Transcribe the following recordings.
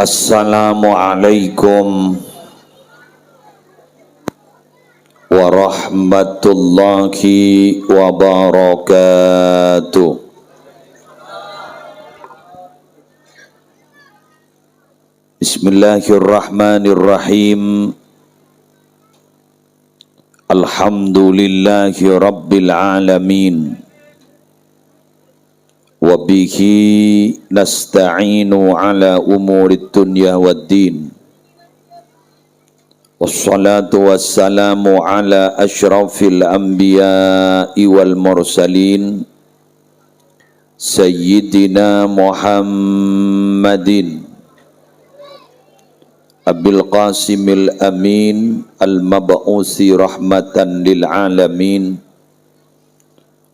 Assalamualaikum warahmatullahi wabarakatuh. Bismillahirrahmanirrahim. Alhamdulillahi rabbil alamin. Wa bihi nasta'inu ala umurid dunya waddin. Wassalatu wassalamu ala ashrafil anbiya'i wal mursalin Sayyidina Muhammadin Abil Qasimil Amin Al-Mab'usi rahmatan lil alamin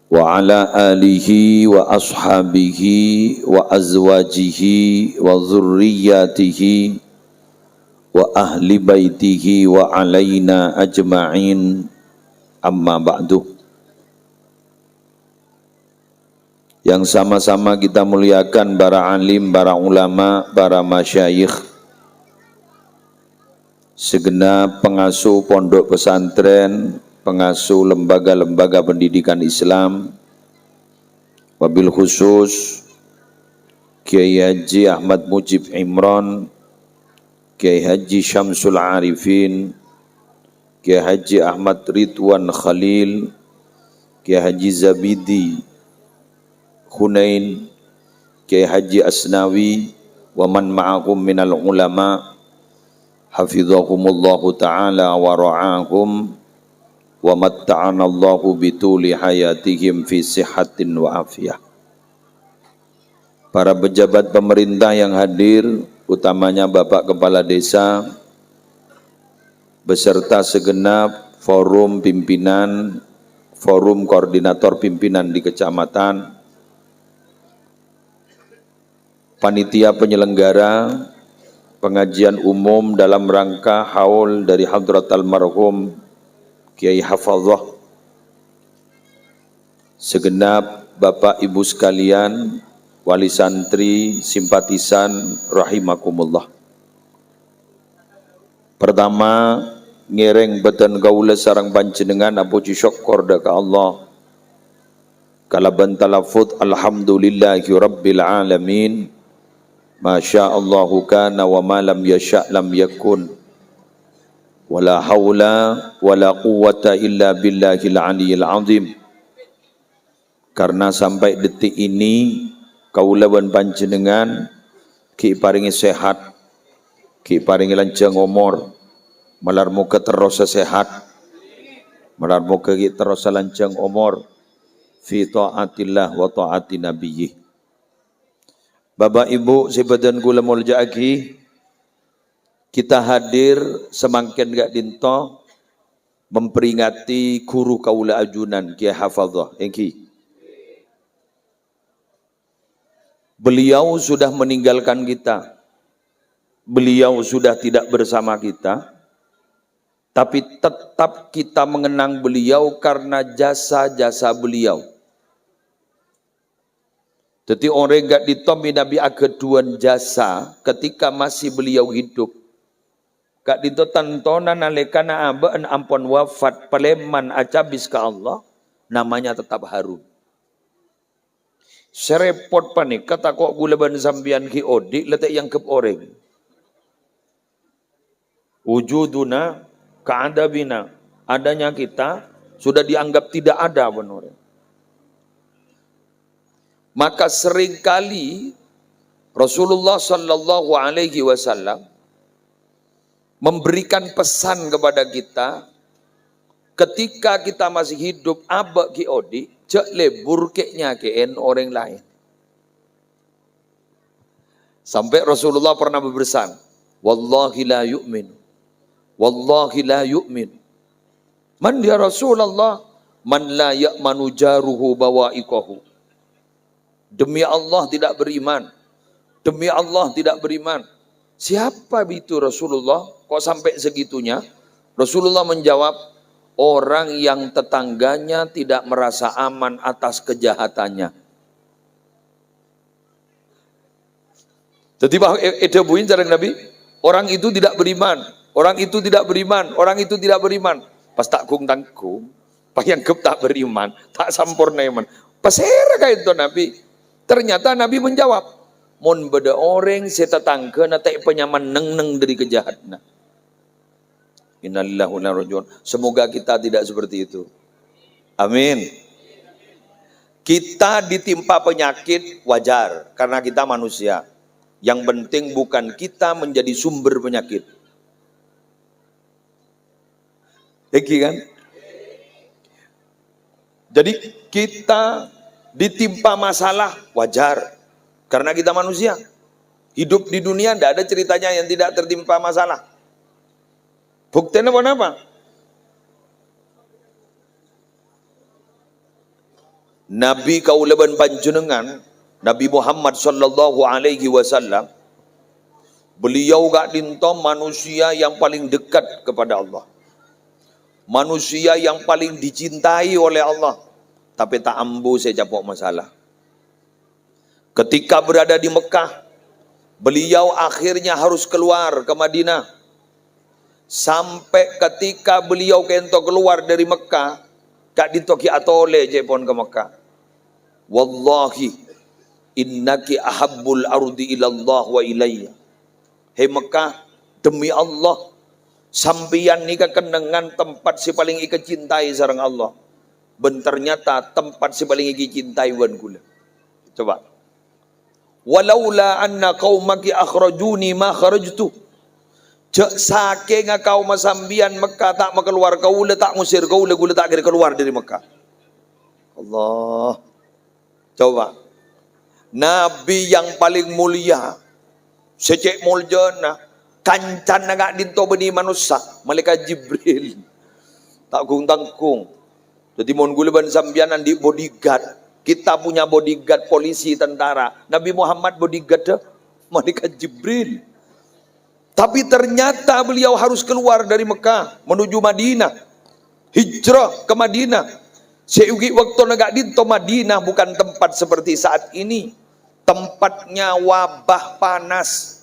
wa ala alihi wa ashabihi wa azwajihi wa zurriyatihi wa ahli baitihi wa alaina ajma'in, amma ba'du. Yang sama-sama kita muliakan para alim, para ulama, para masyayikh, segenap pengasuh pondok pesantren, pengasuh lembaga-lembaga pendidikan Islam, wabil khusus Kiai Haji Ahmad Mujib Imron, Kiai Haji Syamsul Arifin, Kiai Haji Ahmad Ridwan Khalil, Kiai Haji Zabidi Hunain, Kiai Haji Asnawi, wa man ma'akum minal ulama, hafizahumullahu ta'ala wa ra'ahum, wa matta'anallahu bituli hayatihim fi sihatin wa afiyah. Para pejabat pemerintah yang hadir, utamanya Bapak Kepala Desa, beserta segenap forum pimpinan, forum koordinator pimpinan di kecamatan, panitia penyelenggara pengajian umum dalam rangka haul dari Hadrat Almarhum Kiai Hafazah, segenap Bapak Ibu sekalian, wali santri, simpatisan rahimakumullah. Pertama, ngereng beten gaula sarang panjenengan apuji syukur ka Allah. Kalaban talafut alhamdulillahi rabbil alamin. Masya'allahu kana wa ma lam yasha' lam yakun. Wala hawla wala quwwata illa billahil aliyil azim. Karena sampai detik ini kaulawan panjenengan ki paringi sehat, ki paringi lanjang umur, malar muka terus sehat, malar muka ki terus lanjang umur fi taatillah wa taati nabiyyi. Bapak Ibu sebadan kula mulja agi, kita hadir semangken gak dinto memperingati guru kaula ajunan Kiai Hafazah engki. Beliau sudah meninggalkan kita, beliau sudah tidak bersama kita, tapi tetap kita mengenang beliau karena jasa-jasa beliau. Jadi orang gak ditomi Nabi ageduan jasa ketika masih beliau hidup. Gak dito tantona nalekana abaan ampon wafat paleman acabis ke Allah, namanya tetap harum. Serepot panik kata kok gulaban sambian ki odi letak yang kep oreng. Wujuduna ka'adabina, adanya kita sudah dianggap tidak ada benar. Maka seringkali Rasulullah sallallahu alaihi wasallam memberikan pesan kepada kita ketika kita masih hidup abak ki odi cek lebur keknya keen orang lain. Sampai Rasulullah pernah berpesan, wallahi la yu'min, wallahi la yu'min. Man ya Rasulullah, man la ya'manu jaruhu bawa'iqahu. Demi Allah tidak beriman, demi Allah tidak beriman. Siapa itu Rasulullah? Kok sampai segitunya? Rasulullah menjawab, orang yang tetangganya tidak merasa aman atas kejahatannya. Jadi bah buin jarang Nabi, orang itu tidak beriman, orang itu tidak beriman, orang itu tidak beriman. Pas tak kung tangkung, pas yang tak beriman, tak sampurna iman. Pasera kayak itu Nabi. Ternyata Nabi menjawab, mon beda orang setatangke na tak penyaman neng dari kejahatan. Innalillahi wa inna ilaihi raji'un. Semoga kita tidak seperti itu. Amin. Kita ditimpa penyakit wajar karena kita manusia. Yang penting bukan kita menjadi sumber penyakit. Iki kan? Jadi kita ditimpa masalah wajar karena kita manusia. Hidup di dunia tidak ada ceritanya yang tidak tertimpa masalah. Buktinya apa? Nabi kaulaban panjenengan, Nabi Muhammad sallallahu alaihi wasallam, beliau gak dinto manusia yang paling dekat kepada Allah. Manusia yang paling dicintai oleh Allah. Tapi tak ambu saya capok masalah. Ketika berada di Mekah, beliau akhirnya harus keluar ke Madinah. Sampai ketika beliau kento keluar dari Mekah, gak ditoki atole jepon ke Mekah. Wallahi innaki ahabbul ardi ilallah wa ilayya. Hei Mekah, demi Allah, sampian ni kekenangan tempat si paling ika cintai sareng Allah. Ben ternyata tempat si paling ika cintai wan kula. Coba. Walaula anna qaumaki akhrajuni ma kharajtu. Cek saking kau masambian Mekah tak keluar kau tak ngusir kau gula tak kira keluar dari Mekah. Allah. Coba. Nabi yang paling mulia secek muljana kancan nagak dinto beni manusia malaikat Jibril tak kung tangkung. Jadi mon gula ban sambianan di bodyguard. Kita punya bodyguard polisi tentara. Nabi Muhammad bodyguard malaikat Jibril. Tapi ternyata beliau harus keluar dari Mekah menuju Madinah. Hijrah ke Madinah. Seugi waktu negak dinto Madinah bukan tempat seperti saat ini. Tempatnya wabah panas.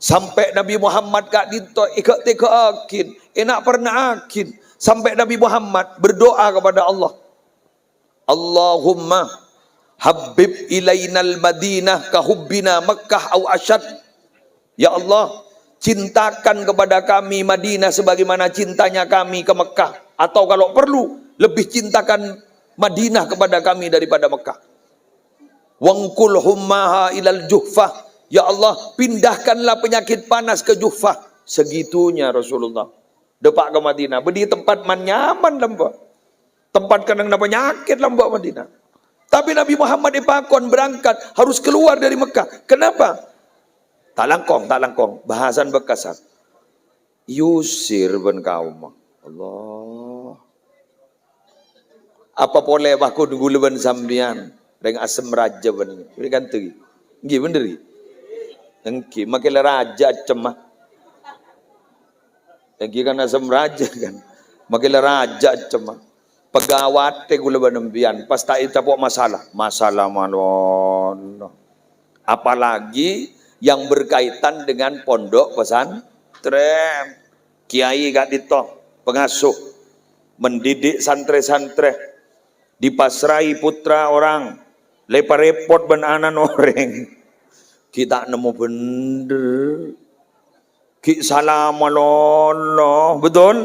Sampai Nabi Muhammad gak dinto ikat akin. Enak pernah akin. Sampai Nabi Muhammad berdoa kepada Allah. Allahumma habib ilainal Madinah kahubbina Makkah au asyad. Ya Allah, cintakan kepada kami Madinah sebagaimana cintanya kami ke Mekah. Atau kalau perlu, lebih cintakan Madinah kepada kami daripada Mekah. Wangkul hummaha ilal Juhfah. Ya Allah, pindahkanlah penyakit panas ke Juhfah. Segitunya Rasulullah. Depak ke Madinah. Bedi tempat man nyaman lembak. Tempat kadang ada penyakit lembak Madinah. Tapi Nabi Muhammad ipakon berangkat. Harus keluar dari Mekah. Kenapa? Tak langkong, bahasan bekasan. Yusir ben kaum. Allah. Apa boleh baku nunggu leban sambian. Reng asem raja ben. Ini kan tu. Nggih bener. Engki makin raja cemah. Engki kan asem raja kan. Makin raja cemah. Pegawat te gula benembian. Pas tak itapok masalah. Masalah malon. Apalagi yang berkaitan dengan pondok pesantren. Kiai gak ditoh, pengasuh mendidik santri-santri, dipasrai putra orang, lepas repot benanan orang. Kita nemu bener, ki salam Allah, betul?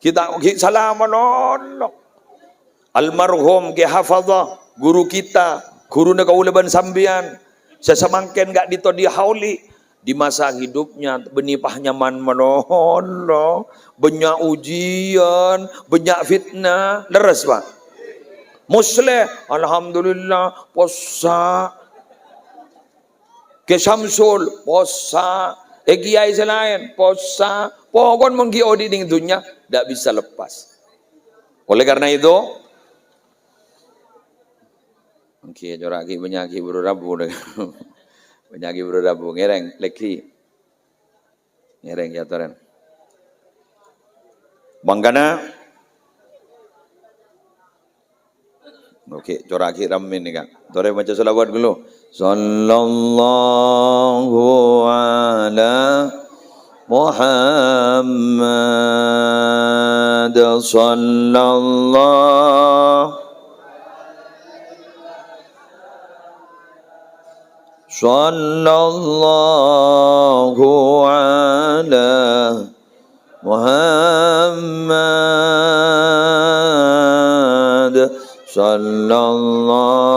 Kita ki salam Allah. Almarhum ki hafadzah, guru kita, guru nekaulaban sambian, sesemangken gak dito dihauli di masa hidupnya benipahnya man manoholo, banyak ujian, banyak fitnah, leres Pak. Musleh, alhamdulillah, posa. Ke Syamsul, posa. Kiai selain, posa. Pokon menggi odi ding dunia, tidak bisa lepas. Oleh karena itu, Oke, joraki penyaki buru rabu penyaki buru rabu ngereng leki ngereng ya toren. Bangkana Oke, corak ramin nih kan. Tore baca selawat dulu. Sallallahu ala Muhammad sallallahu ala Muhammad sallallahu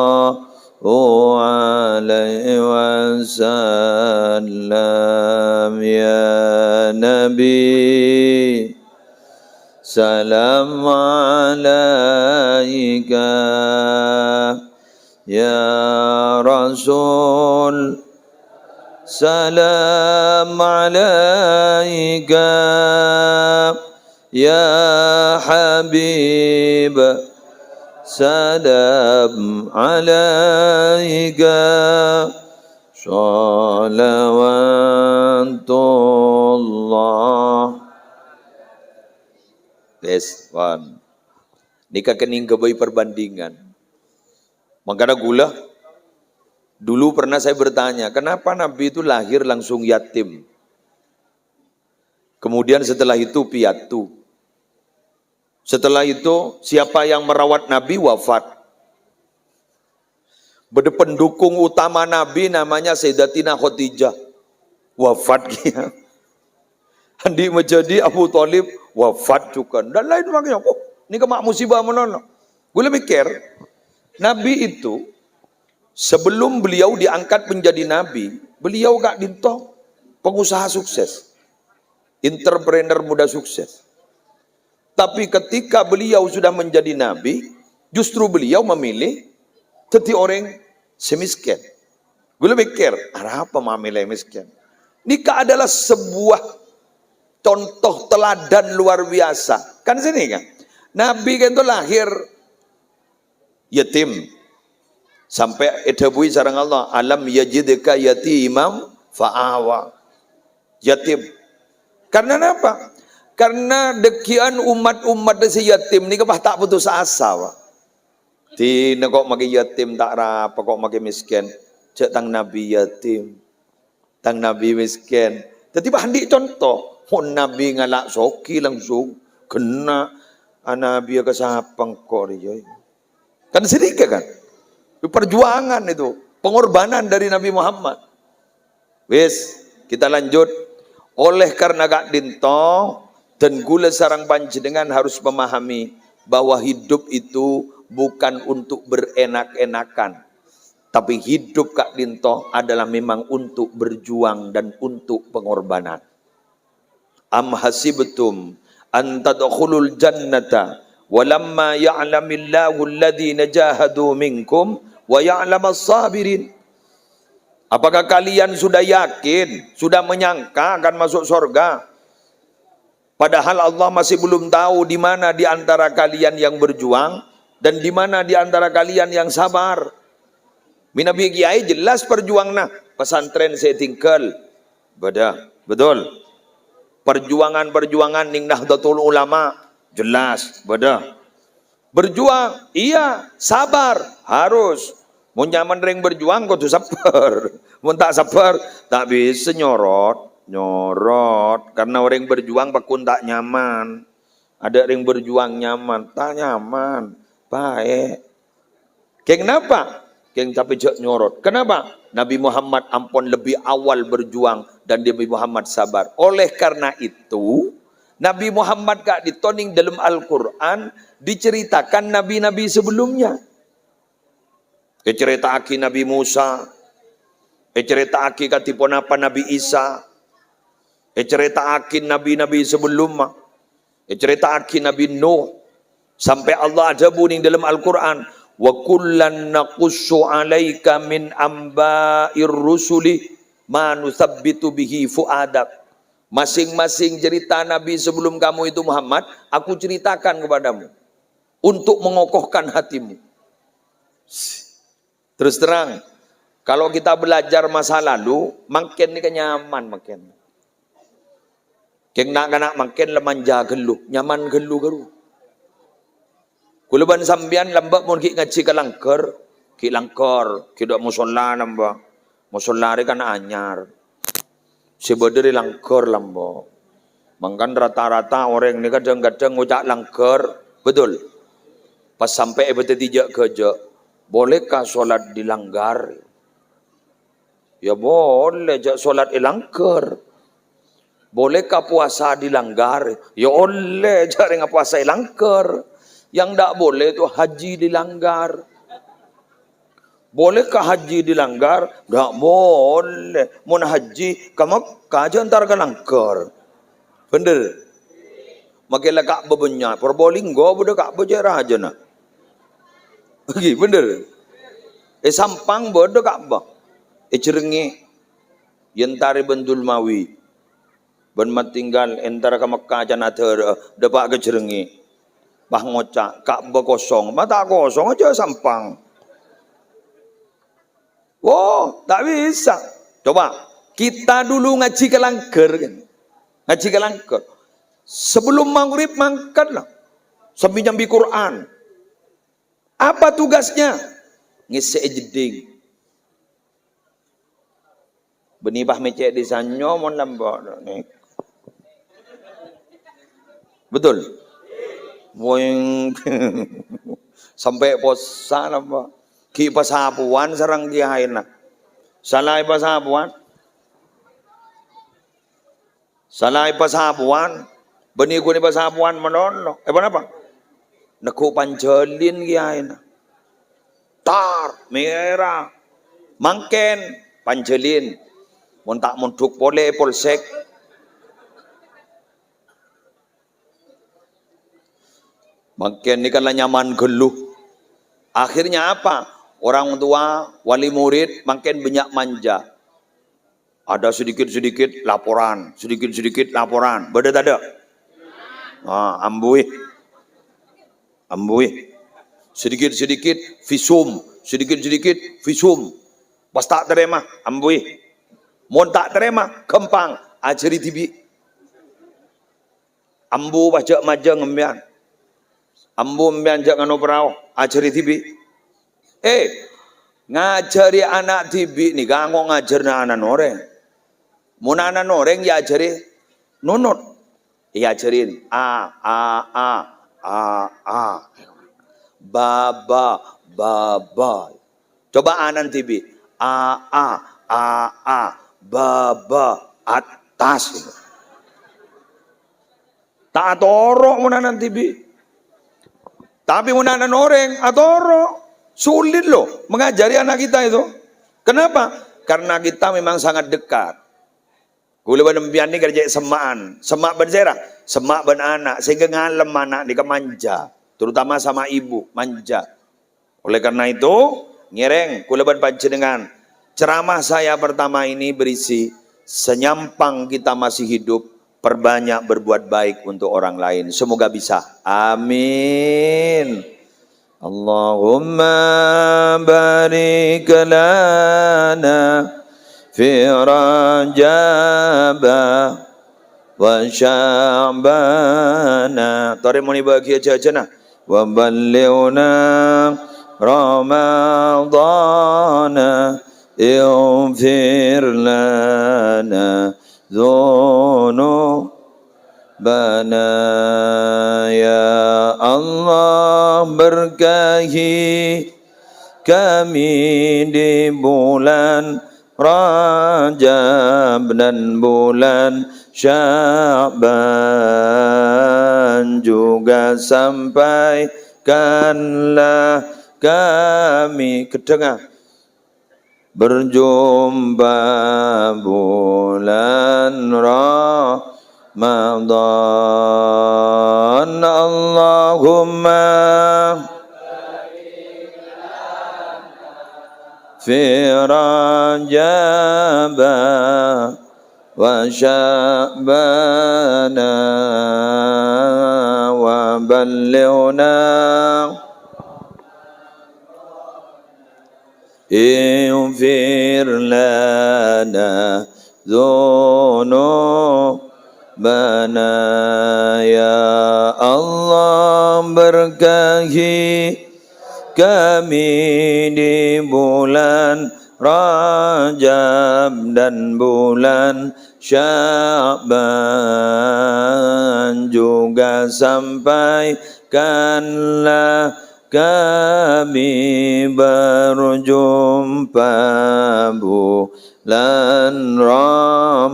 alaihi wasallam ya Nabi salam alaika ya Rasul salam alaika ya Habib salam alaika salawatullah. Yes, one. Nikah kening kebai perbandingan. Makanya gula. Dulu pernah saya bertanya, kenapa Nabi itu lahir langsung yatim? Kemudian setelah itu piatu. Setelah itu siapa yang merawat Nabi wafat. Bede pendukung utama Nabi namanya Sayyidatina Khadijah. Wafat dia. Andi menjadi Abu Thalib wafat juga. Dan lain makanya, ini kemak musibah menono. Gue mikir, Nabi itu sebelum beliau diangkat menjadi Nabi, beliau gak dinto pengusaha sukses. Entrepreneur muda sukses. Tapi ketika beliau sudah menjadi Nabi, justru beliau memilih jadi orang semiskin. Gue mikir, apa memilih miskin? Nikah adalah sebuah contoh teladan luar biasa. Kan sini kan? Nabi kan itu lahir yatim. Sampai edabui sarang Allah, alam yajidka yatimam fa'awa. Yatim. Karena apa? Karena dekian umat-umat desi yatim ni kepah tak putus asa. Tina kok maki yatim tak rapa, kok maki miskin. Cek tang Nabi yatim, tang Nabi miskin. Jadi handi contoh, Nabi ngalak soki langsung kena Nabi kesapang kor. Kan sedikit kan? Perjuangan itu, pengorbanan dari Nabi Muhammad. Wes, kita lanjut. Oleh karena gak dinto dan gula sarang panjenengan harus memahami bahwa hidup itu bukan untuk berenak-enakan, tapi hidup Kak Dinto adalah memang untuk berjuang dan untuk pengorbanan. Am hasibtum an tadkhulul jannata walamma ya'lamillahu alladhina jahadu minkum wa ya'lamas sabirin. Apakah kalian sudah yakin, sudah menyangka akan masuk surga? Padahal Allah masih belum tahu di mana di antara kalian yang berjuang dan di mana di antara kalian yang sabar. Minabi kiai jelas perjuang nah pesantren saya tinggal. Betul. Perjuangan ning Nahdlatul Ulama jelas, Berjuang, iya, sabar, harus. Mau nyaman ring berjuang kok tuh sabar. Mau tak sabar tak bisa nyorot karena orang berjuang pakun tak nyaman. Ada orang berjuang nyaman, tak nyaman, baik. Kenapa? Tapi jok nyorot. Kenapa? Nabi Muhammad ampun lebih awal berjuang dan Nabi Muhammad sabar. Oleh karena itu, Nabi Muhammad kak ditoning dalam Al-Quran diceritakan nabi-nabi sebelumnya. Cerita aki Nabi Musa, cerita aki katipun apa Nabi Isa, cerita aki nabi-nabi sebelumnya, cerita aki Nabi Nuh, sampai Allah ada buning dalam Al-Quran, wa kullan naqussu alaika min amba'ir rusuli ma nusabbitu bihi fuadak. Masing-masing cerita Nabi sebelum kamu itu Muhammad, aku ceritakan kepadamu untuk mengokohkan hatimu. Terus terang, kalau kita belajar masa lalu, makin ni kenyaman makin. Keng nak makin lemanja gelu, nyaman gelu garu. Kulaban sambian lambak mun ki ngaji ki langkar, ki dak musola namba. Musola kan anyar. Sebederi langkar lamba. Mangkan rata-rata orang ni kadang-kadang ngucap langkar, betul. Pas sampai tidak kerja, bolehkah solat dilanggar? Ya boleh, solat dilanggar. Bolehkah puasa dilanggar? Ya oleh, jangan puasa dilanggar. Yang tak boleh itu haji dilanggar. Bolehkah haji dilanggar? Tak boleh. Mun haji ke Mekah aja ntar ke langgar. Bener. Makilah Ka'bah banyak. Probolinggo budak Ka'bah jarah aja nah. Bagi bener. Sampang budak Ka'bah. Cerengi. Yentari Bendul Mawi. Ben tinggal antara ke Mekah aja dapat ke Cerengi. Bah ngocak Ka'bah kosong. Mata kosong aja Sampang. Oh, tak bisa. Coba kita dulu ngaji ke langgar kan. Ngaji ke langgar. Sebelum maghrib mangkatlah. Sambil nyambi Quran. Apa tugasnya? Ngisi jeding. Benibah mecek di sanyo mon lambak nih. Betul. Boing sampai posa lambak. Ki pasapuan sarang kiain nak. Salai pasapuan. Salai pasapuan. Beni ko ni pasapuan manono. Apa? Naku pancelin kiain. Tar merah. Mangken pancelin. Montak montuk pole polsek. Mangken ni kan nyaman geluh. Akhirnya apa? Orang tua, wali murid makin banyak manja. Ada sedikit-sedikit laporan, sedikit-sedikit laporan. Beda tak ada? Ambui. Sedikit-sedikit visum, sedikit-sedikit visum. Pas tak terima, ambui. Mon tak terima, kempang, ajari tibi. Ambu baca majang ngembian. Ambu mbian jangan operau, ajari tibi. Ngajari anak tibi ni kanggo ngajar anak noreng. Mun anak noreng ya ajari nunut. Ya ajarin a. Baba. Coba anak tibi. A. Baba atas. Tak torok mun anak tibi. Tapi mun anak noreng atoro. Sulit loh mengajari anak kita itu. Kenapa? Karena kita memang sangat dekat. Kula benempian ni kerja semaan. Semak bersera. Semak ben anak. Sehingga ngalem anak ni kemanja. Terutama sama ibu. Manja. Oleh karena itu. Ngereng. Kula ben panjenengan. Ceramah saya pertama ini berisi. Senyampang kita masih hidup. Perbanyak berbuat baik untuk orang lain. Semoga bisa. Amin. Allahumma barik lana fi Rajaba wa Sya'bana. Tari muni bagi aja nah. Wa ballighna Ramadana ighfir lana dzunubana ya Allah, berkahi kami di bulan Rajab dan bulan Sya'ban, juga sampaikanlah kami kedengar berjumpa bulan Ramadan. Allahumma fi Rajaba wa Sya'bana wa ballighna ighfir lana dzunubana ya Allah, berkahi kami di bulan Rajab dan bulan Sya'ban, juga sampaikanlah kami berjumpa bulan Ramadan.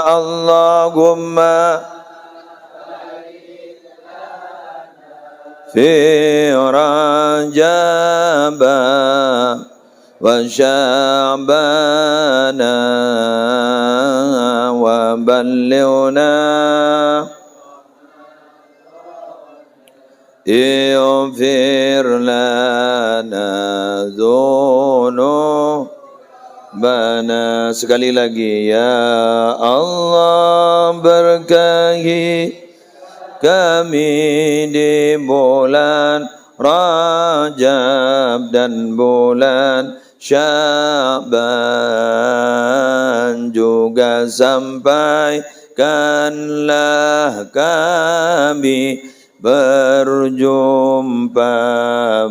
Allahumma fi Rajab wa Sya'bana wa ballighna ighfir lana dzunubana. Sekali lagi, ya Allah berkahi kami di bulan Rajab dan bulan Sya'ban, juga sampaikanlah kami berjumpa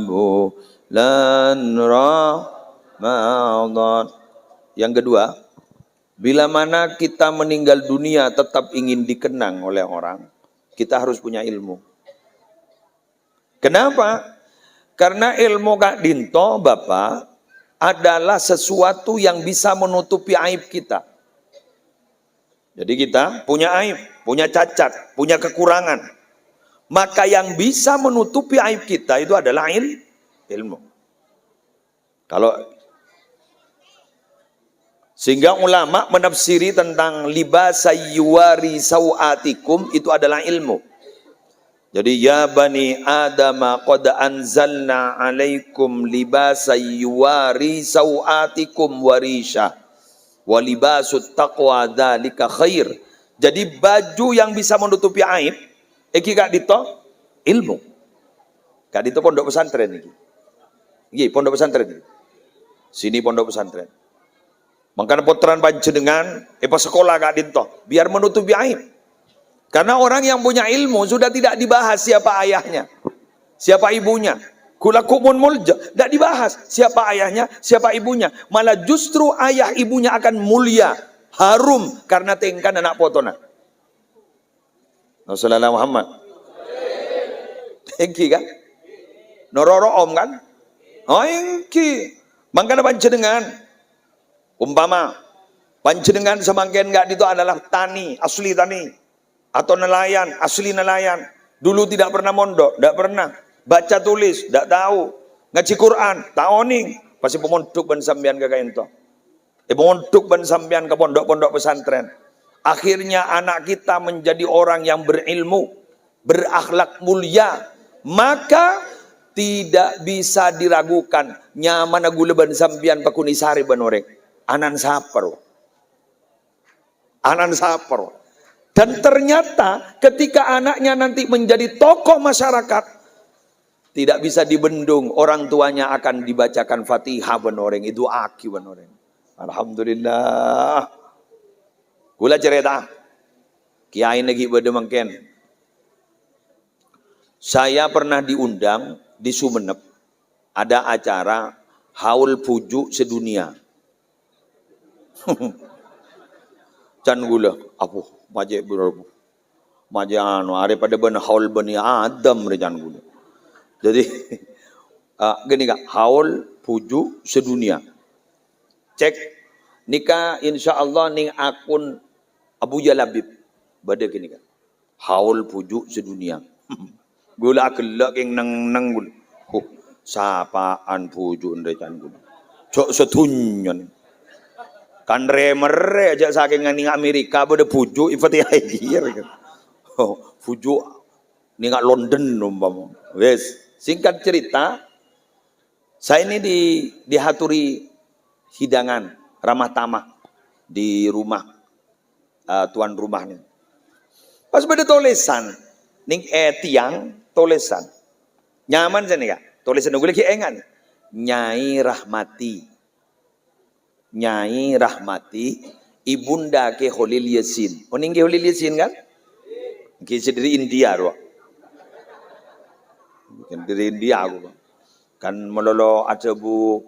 bulan Ramadan. Yang kedua, bila mana kita meninggal dunia tetap ingin dikenang oleh orang, kita harus punya ilmu. Kenapa? Karena ilmu Kak Dinto, Bapak, adalah sesuatu yang bisa menutupi aib kita. Jadi kita punya aib, punya cacat, punya kekurangan. Maka yang bisa menutupi aib kita itu adalah ilmu. Sehingga ulama menafsiri tentang libasai yuwari sawatikum itu adalah ilmu. Jadi ya bani Adam qad anzalna alaikum libasai yuwari sawatikum warisha wa libasut taqwa dzalika khair. Jadi baju yang bisa menutupi aib iki Kak Dito ilmu. Kak Dito pondok pesantren iki. Nggih, pondok pesantren iki. Sini pondok pesantren. Makanya puteran panjenengan pas sekolah Kak Dinto biar menutupi aib. Karena orang yang punya ilmu sudah tidak dibahas siapa ayahnya, siapa ibunya. Kulakumun mulja, tidak dibahas siapa ayahnya, siapa ibunya. Malah justru ayah ibunya akan mulia, harum karena tengkan anak potona. Rasulullah Muhammad. Engki kan? Nororo om kan? Oh engki. Makanya panjenengan umpama panjenengan semakin enggak itu adalah tani, asli tani, atau nelayan, asli nelayan. Dulu tidak pernah mondok, tidak pernah baca tulis, tidak tahu. Ngaji Quran, taoning, pasti pemondok ben sampean ke ento. Pemondok ben sampean ke pondok-pondok pesantren. Akhirnya anak kita menjadi orang yang berilmu, berakhlak mulia, maka tidak bisa diragukan nyaman gula ben sampean pakunisari benorek. Anan saper. Anan saper. Dan ternyata ketika anaknya nanti menjadi tokoh masyarakat, tidak bisa dibendung, orang tuanya akan dibacakan Fatihah benoreng, itu aki benoreng. Alhamdulillah. Gula cerita, kiai lagi berdemangken. Saya pernah diundang di Sumeneb, ada acara haul pujuk sedunia. Can gula, apuh, majek berapa? Majek anu, ada pada ben haul bani Adam rejan gula. Jadi, gini kak, haul pujuk sedunia. Cek, nikah insya Allah ning akun Abu Jalabib. Bada gini kak, haul pujuk sedunia. Gula akelak yang nang gula. Sapaan pujuk rejan gula. Cok setunyon. Kan remere aja saking ning Amerika bade pujuk ifati air kan. Pujuk ning London umpama. Wes, singkat cerita, saya ini dihaturi hidangan ramah tamah di rumah tuan rumahnya. Pas bade tulisan ning tiang tulisan. Nyaman sini kak. Tulisan gue lagi engan. Nyai Rahmati. Nyai Rahmati ibunda ke Holil Yasin. Oning ke Holil Yasin kan? Kisi dari India doa. Mungkin dari India aku. Kan melolo aja bu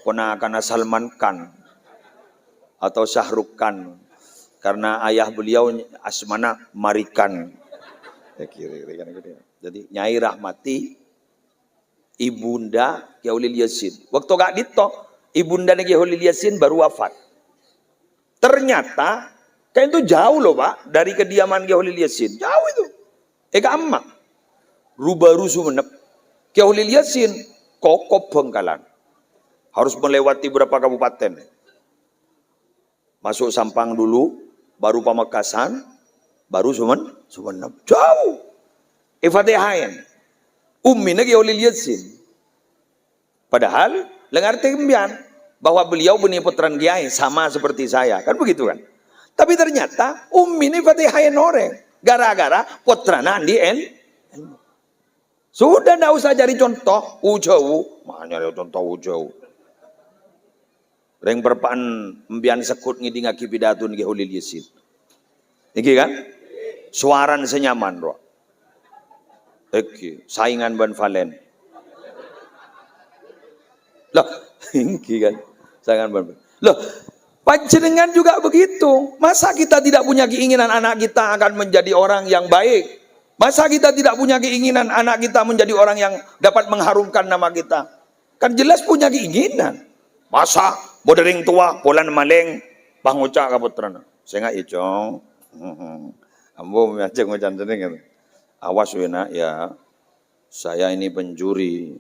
ponakan Salman Khan atau Syahrukh Khan. Karena ayah beliau asmana Marikan. Jadi Nyai Rahmati ibunda Ki Holil Yasin. Waktu gak dito, ibunda Ki Holil Yasin baru wafat. Ternyata kan itu jauh loh Pak dari kediaman Ki Holil Yasin. Jauh itu. Eka emak. Rubaru Sumenep. Ki Holil Yasin Kokop Bengkalan. Harus melewati berapa kabupaten. Masuk Sampang dulu, baru Pamekasan, baru Sumenep. Jauh. Ifatihain. Ummina Ki Holil Yasin. Padahal lengar tembian bahwa beliau benih putran kiai sama seperti saya. Kan begitu kan? Tapi ternyata ummina Fatihain orang. Gara-gara putrana andi sudah tidak usah cari contoh ujau. Mana ada contoh ujau. Reng perpaan embian sekut ngidi ngaki pidatun Ki Holil Yasin. Iki kan? Suaran senyaman roh. Oke, saingan Ban Valen. Loh, iki kan saingan Ban Valen. Loh, panjenengan juga begitu. Masa kita tidak punya keinginan anak kita akan menjadi orang yang baik? Masa kita tidak punya keinginan anak kita menjadi orang yang dapat mengharumkan nama kita? Kan jelas punya keinginan. Masa bodering tua, polan maleng, pangucak kaputrana. Saya nggak icong. Ambo ngajak macam jeneng. Awas wena ya. Saya ini pencuri.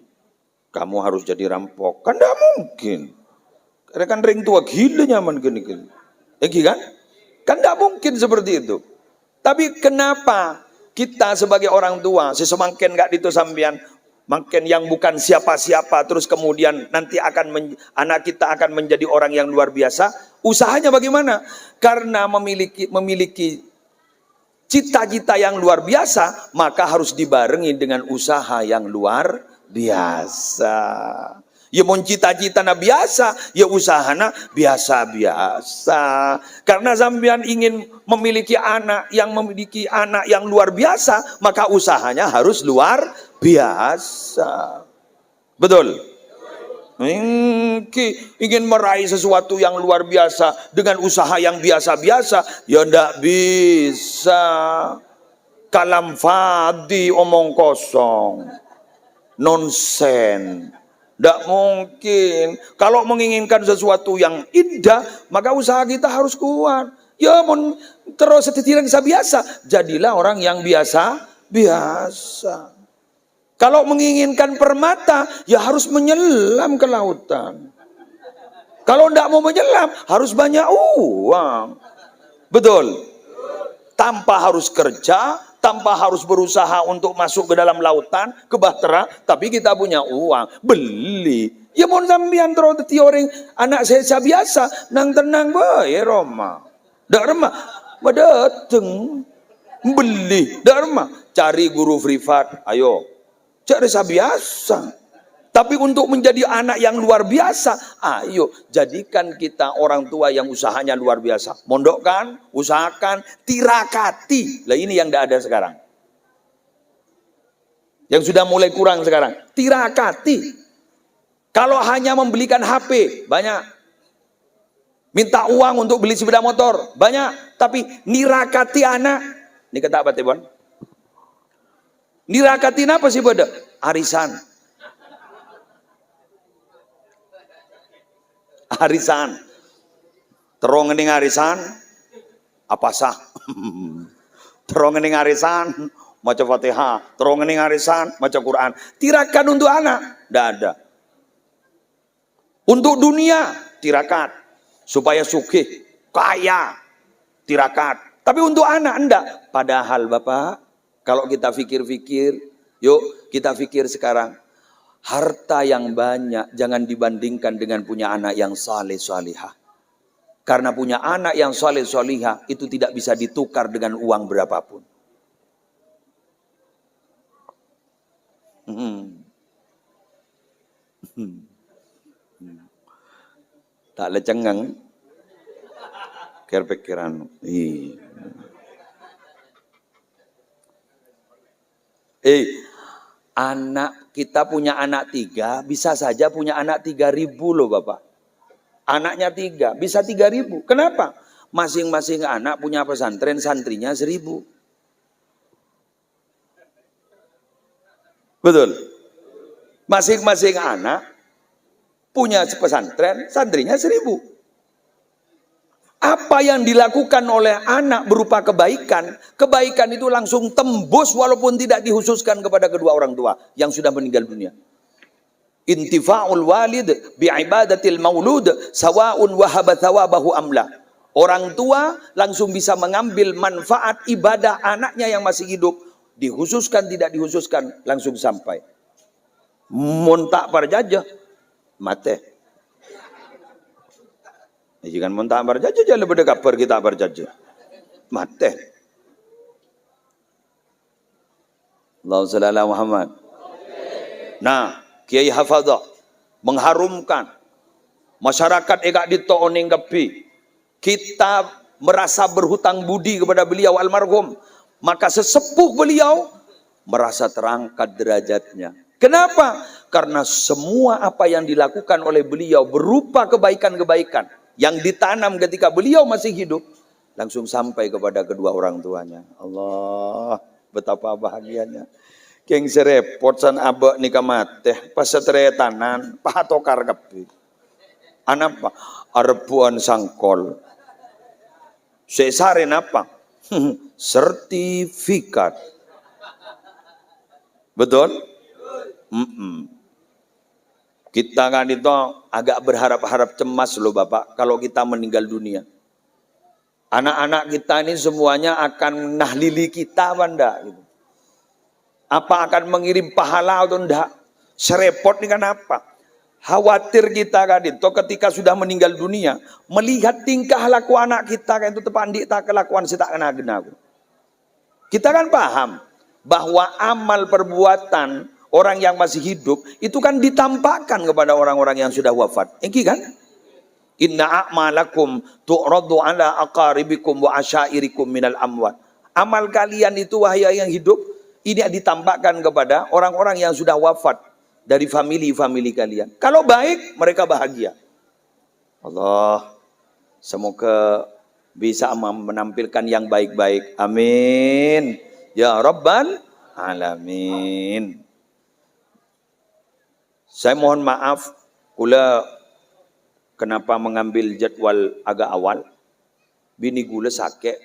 Kamu harus jadi rampok. Kan tidak mungkin. Karena kan ring tua gila nyaman gini. Kan? Kan tidak mungkin seperti itu. Tapi kenapa kita sebagai orang tua, sesemakin gak itu sampean, makin yang bukan siapa-siapa, terus kemudian nanti anak kita akan menjadi orang yang luar biasa. Usahanya bagaimana? Karena memiliki cita-cita yang luar biasa, maka harus dibarengi dengan usaha yang luar biasa. Ya mau cita-cita na biasa, ya usahana biasa-biasa. Karena sampean ingin memiliki anak yang luar biasa, maka usahanya harus luar biasa. Betul? Ingin meraih sesuatu yang luar biasa dengan usaha yang biasa-biasa, ya ndak bisa. Kalam fadi, omong kosong, nonsen. Tidak mungkin. Kalau menginginkan sesuatu yang indah, maka usaha kita harus kuat. Ya, terus tidak biasa. Jadilah orang yang biasa. Kalau menginginkan permata, ya harus menyelam ke lautan. Kalau tidak mau menyelam, harus banyak uang. Betul? Tanpa harus kerja, tanpa harus berusaha untuk masuk ke dalam lautan, ke bahtera, tapi kita punya uang, beli. Ya mau sampean terus orang anak saya biasa, nang tenang bae Roma. Dak remah, dateng beli, dak remah, cari guru privat, ayo. Cari biasa. Tapi untuk menjadi anak yang luar biasa, ayo jadikan kita orang tua yang usahanya luar biasa. Mondokkan, usahakan, tirakati. Lah ini yang tidak ada sekarang. Yang sudah mulai kurang sekarang. Tirakati. Kalau hanya membelikan HP, banyak. Minta uang untuk beli sepeda motor, banyak. Tapi nirakati anak. Ini kata apa Tebon? Nirakati apa sih pada? Arisan. Arisan, terong ngening arisan, apa sah? Terong ngening arisan, maca Fatihah, terong ngening arisan, maca Quran. Tirakan untuk anak, tidak ada. Untuk dunia, tirakat, supaya sugih, kaya, tirakat. Tapi untuk anak, enggak. Padahal Bapak, kalau kita pikir-pikir, yuk kita pikir sekarang. Harta yang banyak jangan dibandingkan dengan punya anak yang saleh salihah. Karena punya anak yang saleh salihah itu tidak bisa ditukar dengan uang berapapun. Tak lecengang. Kira pikiran. Anak kita punya anak 3, bisa saja punya anak 3.000 loh Bapak. Anaknya 3, bisa 3.000. Kenapa? Masing-masing anak punya pesantren, santrinya 1.000. Betul. Masing-masing anak punya pesantren, santrinya 1.000. Apa yang dilakukan oleh anak berupa kebaikan, kebaikan itu langsung tembus walaupun tidak dikhususkan kepada kedua orang tua yang sudah meninggal dunia. Intifa'ul walid bi'ibadatil maulud sawa'un wahaba thawabahu amla. Orang tua langsung bisa mengambil manfaat ibadah anaknya yang masih hidup, dikhususkan tidak dikhususkan langsung sampai. Muntak parjajah mate. Jika muntak parjajah jangan lebih dekat per kita parjajah mate. Allahumma shalli ala Muhammad. Nah, Kiai Hafadzah mengharumkan masyarakat egak dito'oning kepi. Kita merasa berhutang budi kepada beliau almarhum, maka sesepuh beliau merasa terangkat derajatnya. Kenapa? Karena semua apa yang dilakukan oleh beliau berupa kebaikan-kebaikan yang ditanam ketika beliau masih hidup langsung sampai kepada kedua orang tuanya. Allah, betapa bahagianya. Keng serepot san abek nikah mate pas setretanan pahatokar kepi. Anak apa? Arbuan sangkol. Sesaren apa? Sertifikat. Betul? Kita kan itu agak berharap-harap cemas loh Bapak kalau kita meninggal dunia. Anak-anak kita ini semuanya akan nahlili kita apa enggak gitu. Apa akan mengirim pahala atau enggak? Serepot ini kan apa? Khawatir kita kan itu ketika sudah meninggal dunia melihat tingkah laku anak kita kan itu tepandik tak kelakuan si tak kena gena. Kita kan paham bahwa amal perbuatan orang yang masih hidup itu kan ditampakkan kepada orang-orang yang sudah wafat. Iki kan? Inna a'malakum tu'radu ala aqaribikum wa asyairikum minal amwat. Amal kalian itu wahai yang hidup ini ditampakkan kepada orang-orang yang sudah wafat dari famili-famili kalian. Kalau baik mereka bahagia. Allah semoga bisa menampilkan yang baik-baik. Amin. Ya Rabbal Alamin. Saya mohon maaf, kula kenapa mengambil jadwal agak awal. Bini gula sakit,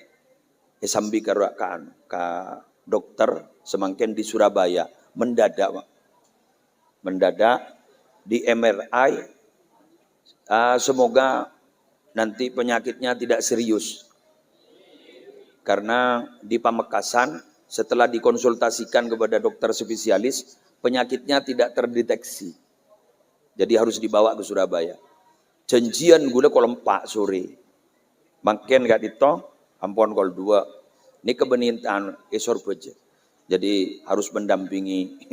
sambil ke dokter semangkin di Surabaya, mendadak, Pak. Mendadak di MRI. Semoga nanti penyakitnya tidak serius. Karena di Pamekasan setelah dikonsultasikan kepada dokter spesialis, penyakitnya tidak terdeteksi. Jadi harus dibawa ke Surabaya. Janjian gula kol 4 sore. Makin gak dito, ampun kol 2. Ini kebenintaan esor beje. Jadi harus mendampingi.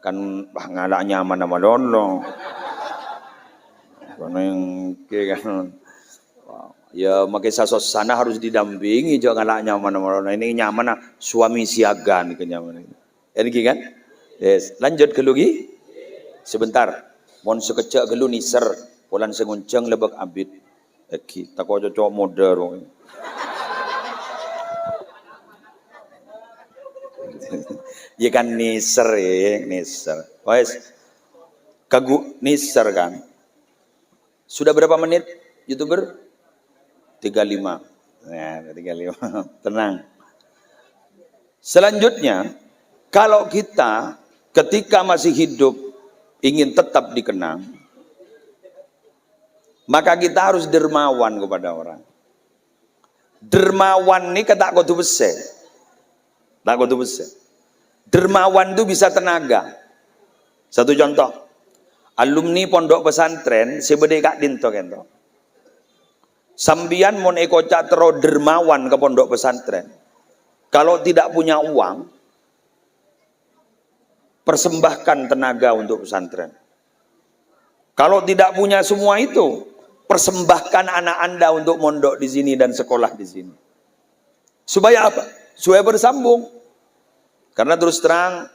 Kan ngalak nyaman sama dono. Karena yang kan. Ya makai sasos sana harus didampingi. Jangan ngalak nyaman sama dono. Ini nyaman suami siaga nih kenyamanan. Ini kan? Yes. Lanjut ke lugi. Sebentar. Mohon sekejap gelu niser, polan sengunceng lebak abid. Kita kok cocok modern. Ya kan niser ya, niser. Wes, kagu niser kan. Sudah berapa menit, YouTuber? 35. Nah, 35. Tenang. Selanjutnya, kalau kita ketika masih hidup ingin tetap dikenang, maka kita harus dermawan kepada orang. Dermawan ini kata kudu bese. Tak kudu bese. Dermawan itu bisa tenaga. Satu contoh, alumni pondok pesantren sebede kak dinto kento. Sambian mon eko catro dermawan ke pondok pesantren. Kalau tidak punya uang, persembahkan tenaga untuk pesantren. Kalau tidak punya semua itu, persembahkan anak Anda untuk mondok di sini dan sekolah di sini. Supaya apa? Supaya bersambung. Karena terus terang,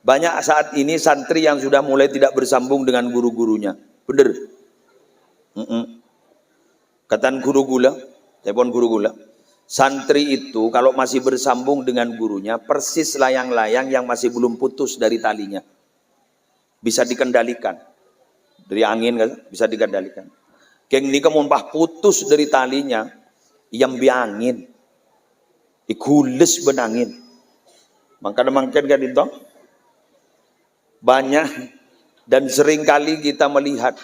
Banyak saat ini santri yang sudah mulai tidak bersambung dengan guru-gurunya. Bener. Kataan guru gula, telepon guru gula. Santri itu kalau masih bersambung dengan gurunya, persis layang-layang yang masih belum putus dari talinya. Bisa dikendalikan. Dari angin kan, bisa dikendalikan. Keng ini kemumpah putus dari talinya, yang biangin. Ikules benangin. Maka mungkin kan itu banyak dan sering kali kita melihat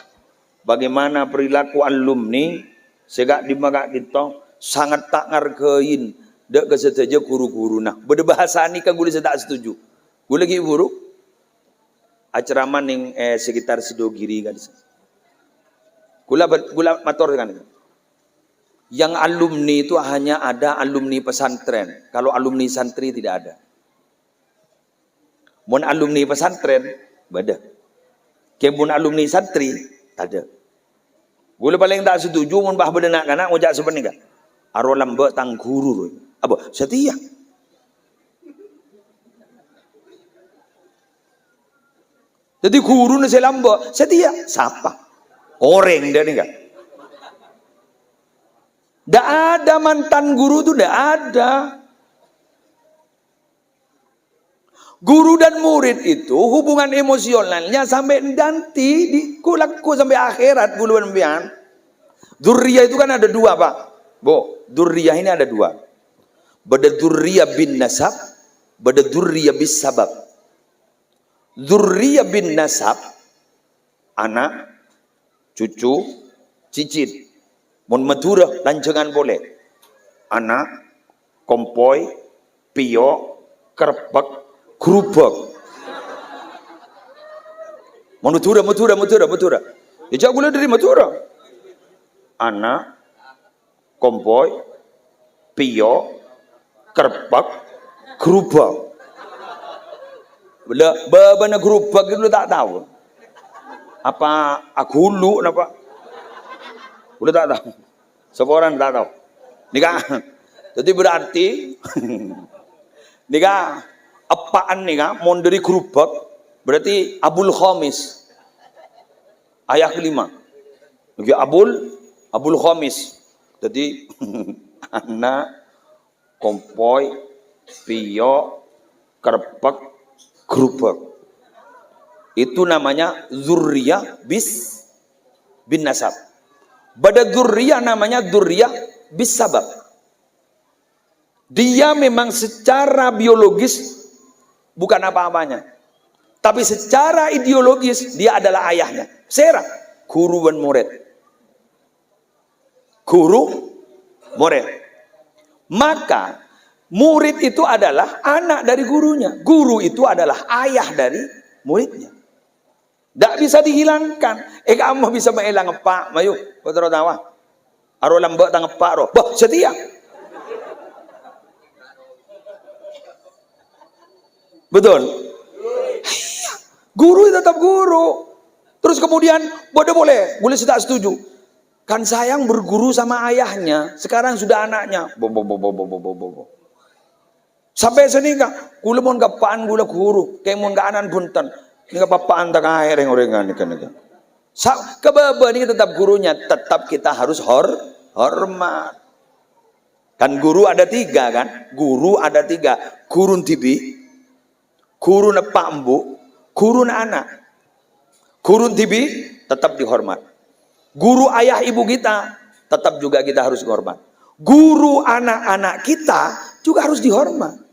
bagaimana perilaku alumni segak dimagak itu sangat tak ngargain dek kesetuju guru-guru. Nah berbahasa ini kan gue tak setuju. Gue lagi guru acara maning sekitar Sidogiri kan. Gula motor kan. Yang alumni itu hanya ada alumni pesantren. Kalau alumni santri tidak ada. Mun alumni pesantren, beda. Kebun alumni santri, tak ada. Gue paling tak setuju, mun bah beda nak kana ngojak sebenarnya. Aro lambe tang guru. Apa? Setia. Jadi guru nasi lambe, setia. Siapa? Orang dia ni kan. Tak ada mantan guru tu, tak ada. Guru dan murid itu hubungan emosionalnya sampai nanti dikulaku sampai akhirat guluan bian. Dzurriyah itu kan ada dua pak. Bo, dzurriyah ini ada dua. Bada dzurriyah bin nasab, bada dzurriyah bis sabab. Dzurriyah bin nasab, anak, cucu, cicit. Mun matura lancengan boleh. Anak, kompoi, pio, kerpek, kerupuk. Matura. Ijak gula dari matura. Anak, kompoi, pio, kerpek, kerupuk. Bana kerupuk itu tak tahu. Apa aku hulu apa? Udah tak tahu. Seorang tak tahu. Nikah. Jadi berarti nikah apaan nikah mau dari kerupuk berarti Abul Khamis. Ayat kelima. Lagi Abul Khamis. Jadi anak kompoi pio kerpek kerupuk. Itu namanya dzurriyah bin nasab. Bada dzurriyah namanya dzurriyah bis sabab. Dia memang secara biologis bukan apa-apanya. Tapi secara ideologis dia adalah ayahnya. Serah guru dan murid. Guru, murid. Maka murid itu adalah anak dari gurunya. Guru itu adalah ayah dari muridnya. Tak bisa dihilangkan. Kamu bisa mengilang pak, mayu, putra tawa. Aro lambak tang pak ro. Bah, setia. Betul. Guru tetap guru. Terus kemudian boleh, saya tak setuju. Kan sayang berguru sama ayahnya, sekarang sudah anaknya. Sampai sini kak, gula mon kapaan gula guru, kayak mon anan punten. Ini kapapaan tak air yang orang kan. Kebaba ini tetap gurunya, tetap kita harus hormat. Kan guru ada tiga kan? Guru ada tiga. Guru tibi, guru na pambu, guru na anak. Guru tibi tetap dihormat. Guru ayah ibu kita tetap juga kita harus dihormat. Guru anak-anak kita juga harus dihormat.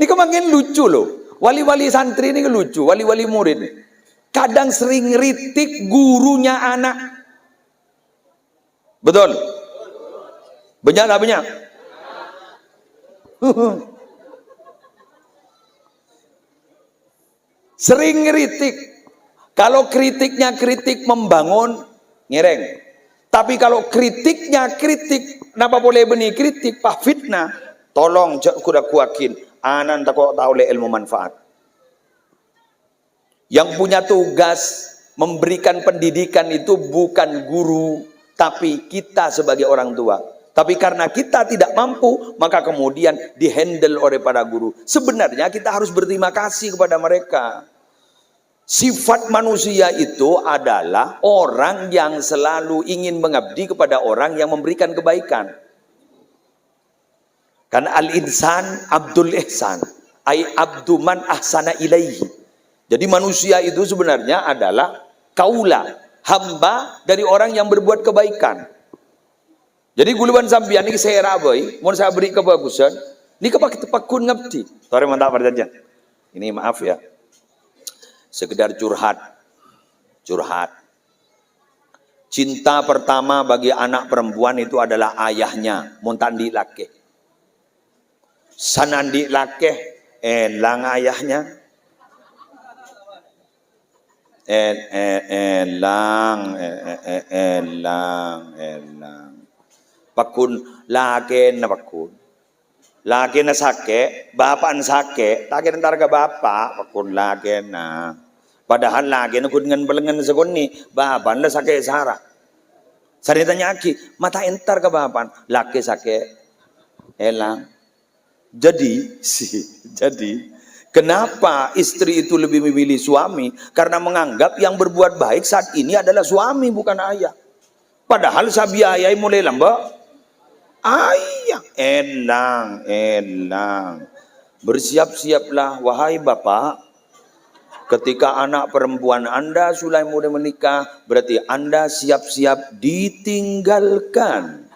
Ini kemarin lucu loh. Wali-wali santri ini lucu, wali-wali murid. Kadang sering ngeritik gurunya anak. Betul? Banyak tak banyak? Sering ngeritik. Kalau kritiknya kritik membangun, ngereng. Tapi kalau kritiknya kritik, kenapa boleh benih kritik, pak fitnah, tolong kuda kuakin. Anan tak kok tahu le ilmu manfaat. Yang punya tugas memberikan pendidikan itu bukan guru, tapi kita sebagai orang tua. Tapi karena kita tidak mampu, maka kemudian dihandle oleh para guru. Sebenarnya kita harus berterima kasih kepada mereka. Sifat manusia itu adalah orang yang selalu ingin mengabdi kepada orang yang memberikan kebaikan. Kan al-insan abdul ihsan, ay abdu man ahsana ilaihi. Jadi manusia itu sebenarnya adalah kaula, hamba dari orang yang berbuat kebaikan. Jadi guluban sambian ini saya rabai, mau saya beri kebagusan, ini kepakun ngabdi. Tore mantap perjanjian. Ini maaf ya, sekedar curhat. Cinta pertama bagi anak perempuan itu adalah ayahnya, montandi laki. Sanandi laki, elang ayahnya. Elang. Pakun laki na pakun. Laki na sake, bapak na sake, takin ntar ka bapak, pakun laki na. Padahal laki na kun ngan balengan sa kunni, bapak na sake sara. Saritanya aki, mata entar ka bapak, laki sake, elang. Jadi, kenapa istri itu lebih memilih suami? Karena menganggap yang berbuat baik saat ini adalah suami, bukan ayah. Padahal sabi ayah mulai lambak. Ayah, elang. Bersiap-siaplah, wahai bapak. Ketika anak perempuan Anda sudah mulai menikah, berarti Anda siap-siap ditinggalkan.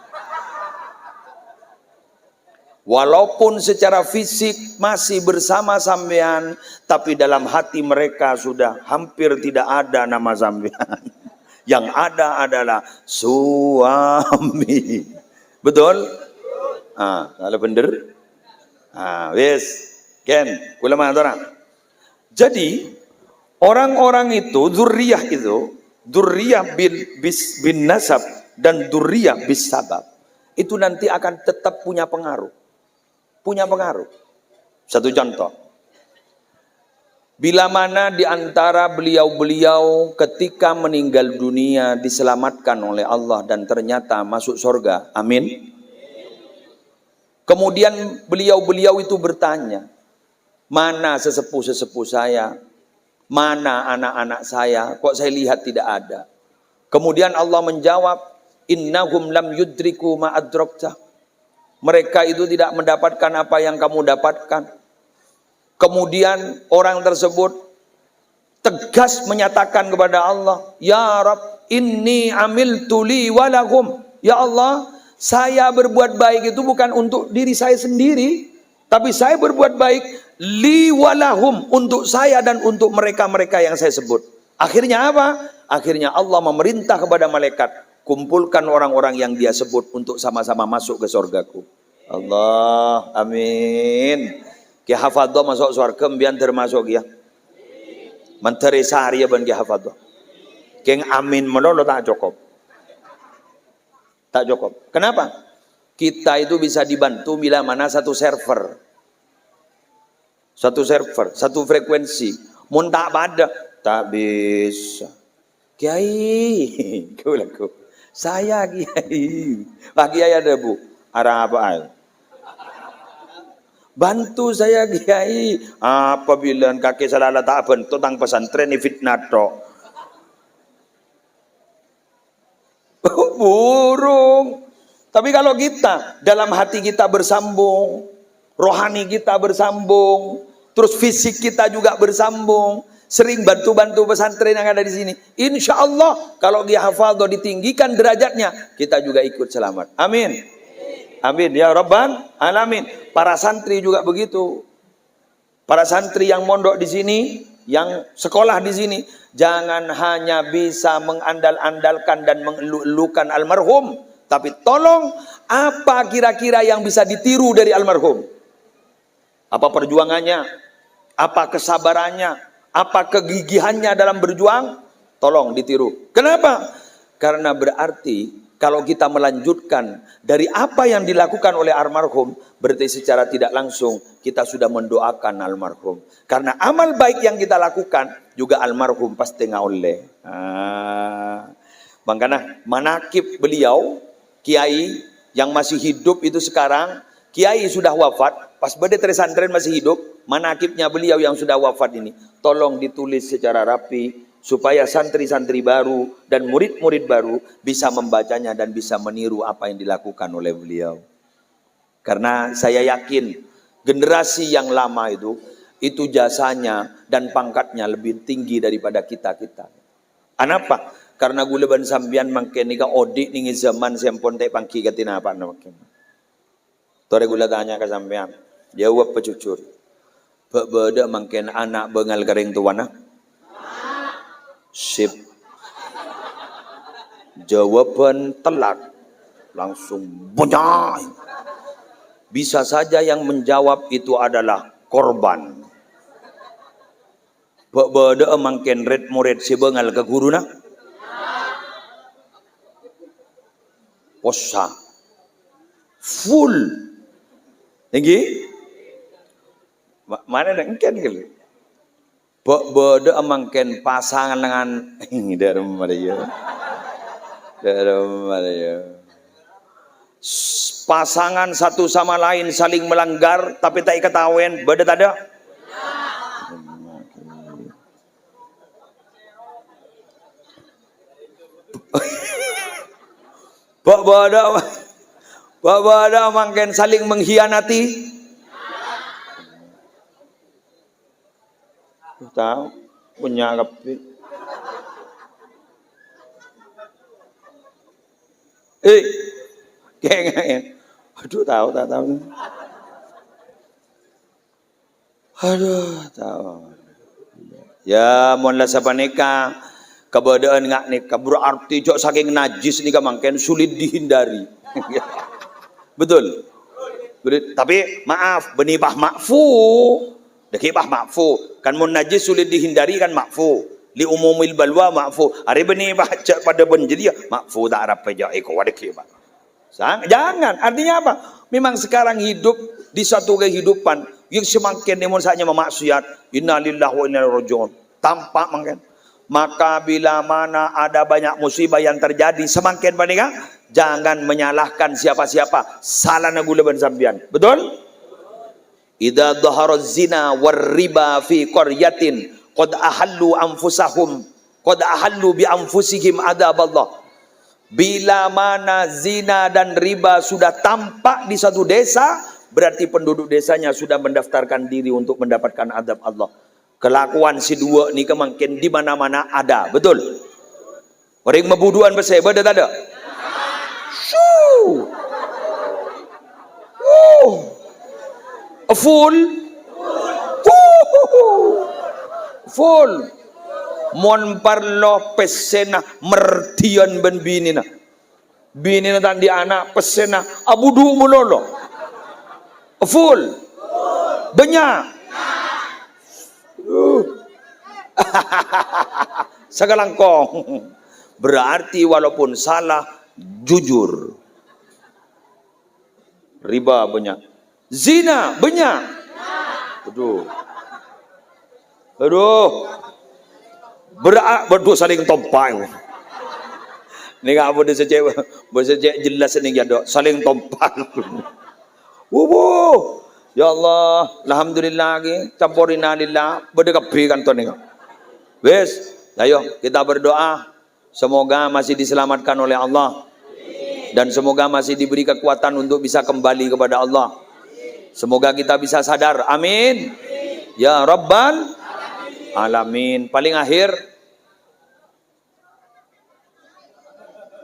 Walaupun secara fisik masih bersama sampean, tapi dalam hati mereka sudah hampir tidak ada nama sampean. Yang ada adalah suami. Betul? Kalau bener? Wes. Ken, kula orang. Jadi, orang-orang itu, dzurriyah bin nasab dan dzurriyah bis sabab, itu nanti akan tetap punya pengaruh. Satu contoh. Bila mana di antara beliau-beliau ketika meninggal dunia diselamatkan oleh Allah dan ternyata masuk surga. Amin. Kemudian beliau-beliau itu bertanya, mana sesepuh-sesepuh saya? Mana anak-anak saya? Kok saya lihat tidak ada? Kemudian Allah menjawab, innahum lam yudriku ma adrakta. Mereka itu tidak mendapatkan apa yang kamu dapatkan. Kemudian orang tersebut tegas menyatakan kepada Allah, ya Rabb, inni amiltu li walahum. Ya Allah, saya berbuat baik itu bukan untuk diri saya sendiri, tapi saya berbuat baik li walahum, untuk saya dan untuk mereka-mereka yang saya sebut. Akhirnya apa? Akhirnya Allah memerintah kepada malaikat, kumpulkan orang-orang yang dia sebut untuk sama-sama masuk ke surgaku. Allah, amin. Ki hafadho masuk surga mbian termasuk ya. Menteri sehari ban ki hafadho. Keng amin melolo tak cukup. Kenapa? Kita itu bisa dibantu bila mana satu server, satu frekuensi. Mun tak pada, tak bisa. Kiai, kulaku. Saya kiai. Pak kiai ada bu. Arah apa ay? Bantu saya kiai. Apabila kaki salah tak bentuk tentang pesantren ini fitnah tok. Burung. Tapi kalau kita dalam hati kita bersambung, rohani kita bersambung, terus fisik kita juga bersambung, sering bantu-bantu pesantren yang ada di sini, insya Allah kalau dia hafal atau ditinggikan derajatnya, kita juga ikut selamat. Amin. Amin ya Rabbal Alamin. Para santri juga begitu. Para santri yang mondok di sini, yang sekolah di sini, jangan hanya bisa mengandal-andalkan dan mengeluh-elukan almarhum, tapi tolong apa kira-kira yang bisa ditiru dari almarhum? Apa perjuangannya? Apa kesabarannya? Apa kegigihannya dalam berjuang? Tolong ditiru. Kenapa? Karena berarti kalau kita melanjutkan dari apa yang dilakukan oleh almarhum, berarti secara tidak langsung kita sudah mendoakan almarhum. Karena amal baik yang kita lakukan juga almarhum pasti ngoleh. Makanya manakib beliau, kiai Yang masih hidup itu sekarang, kiai sudah wafat, pas bade tresantren masih hidup, manakibnya beliau yang sudah wafat ini, tolong ditulis secara rapi, supaya santri-santri baru dan murid-murid baru bisa membacanya dan bisa meniru apa yang dilakukan oleh beliau. Karena saya yakin, generasi yang lama itu jasanya dan pangkatnya lebih tinggi daripada kita-kita. Kenapa? Karena gula ban sambian mangken nika odik ningi zaman sempon teh pangki katina apa namakin. Tore gula tanya ke sampean, jawab pecucur. Beda mangken anak bengal garing tuana. Sip. Jawaban telak langsung bonyai. Bisa saja yang menjawab itu adalah korban. Beda mangken red murid si bengal ke guruna. Posa full tinggi mana ada engken gitu bode emangken pasangan dengan darum Maria pasangan satu sama lain saling melanggar tapi tak ketahuan bode tak ada Bapak mangken saling mengkhianati. Tahu punya kapi. Kayak aduh tahu. Aduh tahu. Ya mohonlah sabaneka keberadaan ngak nikah berarti jok saking najis nikah mangken sulit dihindari. Betul. Tapi maaf, benibah makfu. Dekibah makfu. Kan mun najis sulit dihindari kan makfu. Li umumil balwa makfu. Hari benibah pada benjedia makfu tak harap pejak eko wadekibah. Jangan. Artinya apa? Memang sekarang hidup di satu kehidupan yang semakin nemun saja memaksiat. Innalillahi wa inna ilaihi raji'un. Tampak mungkin. Maka bila mana ada banyak musibah yang terjadi semakin bandingkan, jangan menyalahkan siapa-siapa. Salah nagula ban sambian. Betul? Idza dhahara zina war riba fi qaryatin qad ahallu bi anfusihim adzaballah. Bila mana zina dan riba sudah tampak di satu desa, berarti penduduk desanya sudah mendaftarkan diri untuk mendapatkan azab Allah. Kelakuan si dua ni kemungkinan di mana-mana ada, betul? Orang mebuduan berseba ada tak ada? Full. Mon parlo pesena mertian ben binina. Binina tan di anak pesena abudu mulolo. Full. Banyak. Segalangkong. Berarti walaupun salah jujur. Riba banyak. Zina banyak. Aduh. Berdua saling tompai. Ni enggak boleh sejak jelas ni ada saling tompai. Ya Allah, alhamdulillah lagi, campurina lillah, berdekapi kan tuan ni. Wes, ayo kita berdoa semoga masih diselamatkan oleh Allah dan semoga masih diberi kekuatan untuk bisa kembali kepada Allah. Semoga kita bisa sadar. Amin. Ya Rabbal Alamin. Paling akhir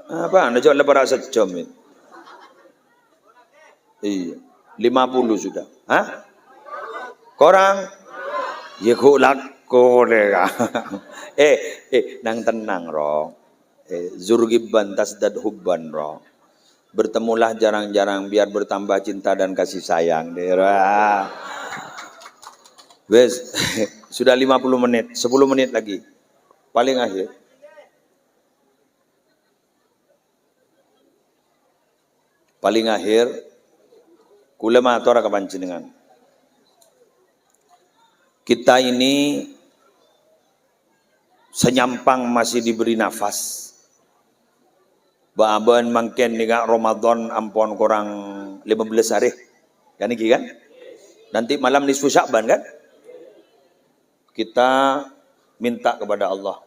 apa? Anda jawab lebar sejam ini. Iya. 50 sudah. Hah? Korang? Ya kok lako deka. Nang tenang roh. Zurgiban tasdad hubban roh. Bertemulah jarang-jarang biar bertambah cinta dan kasih sayang. Wes, sudah 50 menit, 10 menit lagi. Paling akhir. Paling akhir kulema tora kepancingan. Kita ini senyampang masih diberi nafas. Baban mangken ni Ramadan ampon kurang 15 hari. Kan iki kan? Nanti malam nisfu Sya'ban kan? Kita minta kepada Allah.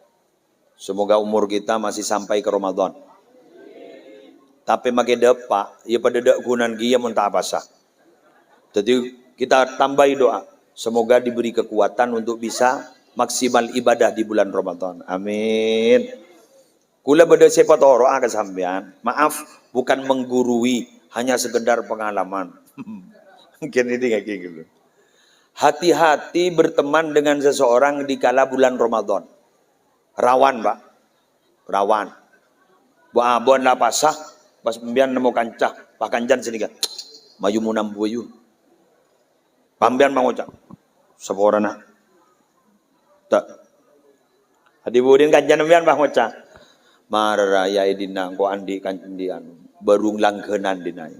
Semoga umur kita masih sampai ke Ramadan. Tapi makin depak, ya pada dek gunan gia mun tak pasah. Jadi kita tambahi doa. Semoga diberi kekuatan untuk bisa maksimal ibadah di bulan Ramadan. Amin. Kula beda sepat oroa ke sampean. Maaf, bukan menggurui, hanya sekedar pengalaman. Mungkin ini kayak gitu. Hati-hati berteman dengan seseorang di kala bulan Ramadan. Rawan, Pak. Rawan. Bu abon lah pasah, pas pembian nemu kancah, Pak Kanjan sini kan. Mayu munam buayun. Pambian mangocak. Seporana. Tak. Hadi budin Kanjan pembian mangocak. Maraya idina ko andi kandian barung langkenan dinai.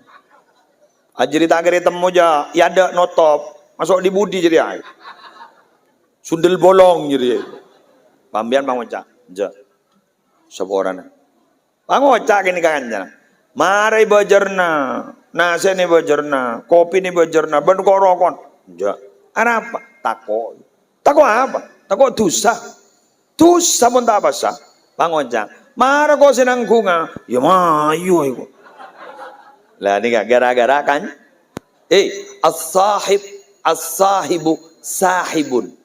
Ajri tak kira temu ja, ya ada notop, masuk di budi jadi ay. Sundel bolong jadi. Pambian pangoca, ja. Seorang. Pangoca kini kanjana. Mari bajerna, nasi ni bajerna, kopi ni bajerna, ben korokon. Ja. Apa? Tako. Tako apa? Tako dosa. Dosa pun tak apa sah. Pangoca. Mara ko sinangkunga, ya mayu aku. Lah ini gara-gara kan? As-sahibu sahibun.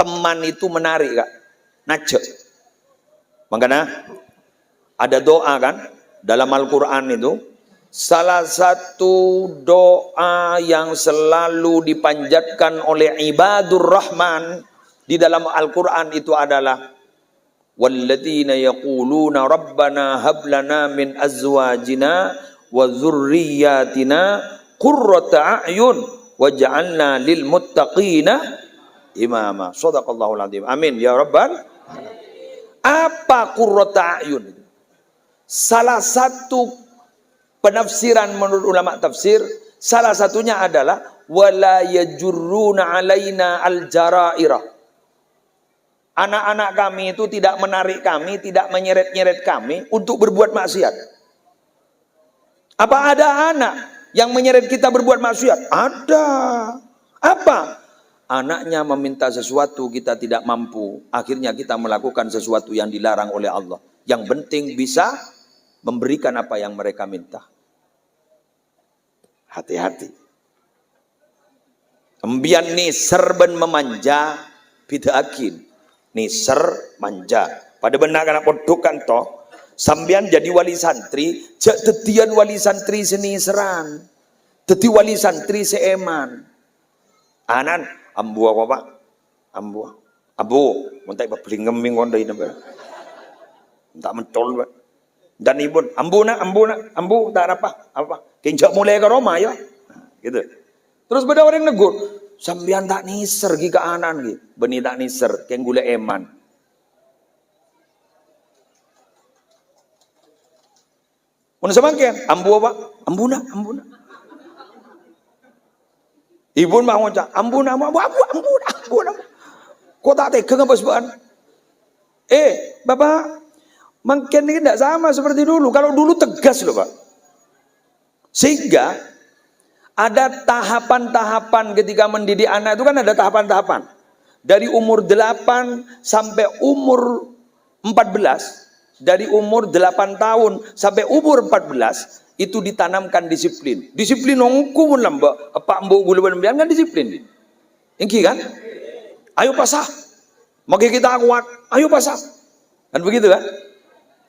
Teman itu menarik kak. Najak. Makanya ada doa kan dalam Al-Quran itu. Salah satu doa yang selalu dipanjatkan oleh ibadur rahman di dalam Al-Quran itu adalah walladzina yaquluna rabbana hab lana min azwajina wa dzurriyyatina qurrata a'yun waj'alna lil muttaqina imama. Shadaqallahul azim. Amin ya rabbal. Apa qurrata a'yun? Salah satu penafsiran menurut ulama tafsir, salah satunya adalah wala yajurruna alaina al-jara'irah. Anak-anak kami itu tidak menarik kami, tidak menyeret-nyeret kami untuk berbuat maksiat. Apa ada anak yang menyeret kita berbuat maksiat? Ada. Apa? Anaknya meminta sesuatu kita tidak mampu. Akhirnya kita melakukan sesuatu yang dilarang oleh Allah. Yang penting bisa memberikan apa yang mereka minta. Hati-hati. Embian ni serben memanja bid'akin. Niser manja. Pada benar kana podokan toh. Sambian jadi wali santri, jak tetian wali santri seniseran. Teti wali santri seeman. Anan ambu apa Pak? Ambu. Abu, muntai beli ngeming kondo ini Pak. Tak mentol Pak. Dan ibu, ambu tak apa. Kinjak mulai ke Roma ya. Gitu. Terus beda orang negur. Sambian tak niser gi ke anan gi. Beni tak niser keng gule eman. Mun semakin ambu apa? Ambuna. Ibu mah ngocak, ambuna. Kok tak tega apa sebuan? Bapak, makin ini tidak sama seperti dulu. Kalau dulu tegas loh Pak. Sehingga ada tahapan-tahapan ketika mendidik anak itu kan ada tahapan-tahapan. Dari umur 8 sampai umur 14, dari umur 8 tahun sampai umur 14, itu ditanamkan disiplin. Disiplin nongku lamba, apa mbok gula biar kan disiplin. Ingki kan? Ayo pasah. Maka kita kuat. Ayo pasah. Kan begitu kan?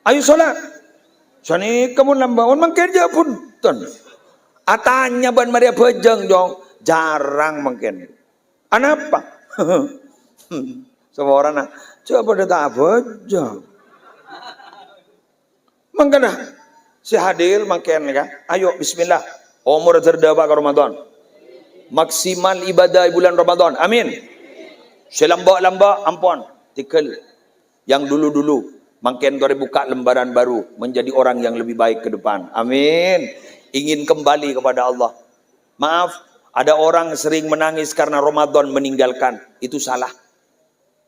Ayo sholat. Sani kamu lamba, on mangkerja pun ton. Atanya ban Maria bejeng dong, jarang mungkin. Anapa? Semua orang nak coba dah tak bejeng. Mangkana si hadir mungkin kan? Ayo Bismillah. Umur terdapat ke Ramadan. Maksimal ibadah bulan Ramadan. Amin. Selamba-lamba ampun. Tikal. Yang dulu-dulu mungkin kau buka lembaran baru menjadi orang yang lebih baik ke depan. Amin. Ingin kembali kepada Allah. Maaf, ada orang sering menangis karena Ramadan meninggalkan. Itu salah.